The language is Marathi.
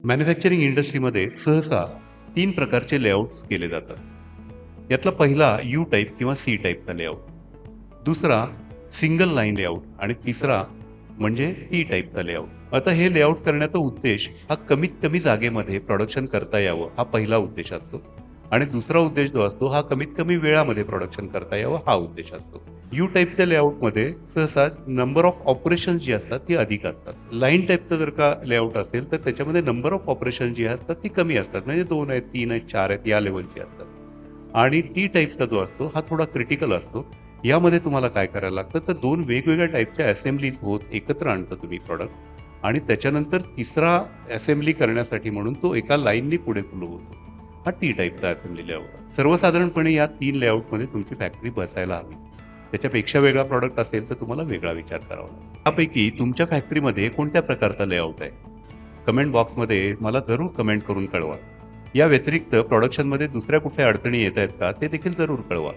मॅन्युफॅक्चरिंग इंडस्ट्रीमध्ये सहसा 3 प्रकारचे लेआउट्स केले जातात. यातला पहिला यू टाईप किंवा सी टाईपचा लेआउट, दुसरा सिंगल लाईन लेआउट आणि तिसरा म्हणजे टी टाईपचा लेआउट. आता हे लेआउट करण्याचा उद्देश हा कमीत कमी जागेमध्ये प्रोडक्शन करता यावं हा पहिला उद्देश असतो आणि दुसरा उद्देश जो असतो हा कमीत कमी वेळामध्ये प्रोडक्शन करता यावं हा उद्देश असतो. यू टाईपच्या लेआउटमध्ये सहसा नंबर ऑफ ऑपरेशन जी असतात ती अधिक असतात. लाईन टाईपचं जर का लेआउट असेल तर त्याच्यामध्ये नंबर ऑफ ऑपरेशन जी असतात ती कमी असतात, म्हणजे 2 आहेत, 3 आहेत, 4 आहेत या लेवलची असतात. आणि टी टाईपचा जो असतो हा थोडा क्रिटिकल असतो. यामध्ये तुम्हाला काय करायला लागतं तर 2 वेगवेगळ्या टाईपच्या असेंब्लीज होत एकत्र आणता तुम्ही प्रॉडक्ट आणि त्याच्यानंतर तिसरा असेंब्ली करण्यासाठी म्हणून तो एका लाईननी पुढे फ्लो होतो. हा टी टाईपचा असेंब्ली लेआउट. सर्वसाधारणपणे या 3 लेआउटमध्ये तुमची फॅक्टरी बसायला हवी. त्याच्यापेक्षा वेगळा प्रॉडक्ट असेल तर तुम्हाला वेगळा विचार करावा लागेल. यापैकी तुमच्या फॅक्टरीमध्ये कोणत्या प्रकारचा लेआउट आहे? कमेंट बॉक्समध्ये मला जरूर कमेंट करून कळवा. या व्यतिरिक्त प्रोडक्शनमध्ये दुसऱ्या कुठल्या अडचणी येत आहेत का ते देखील जरूर कळवा.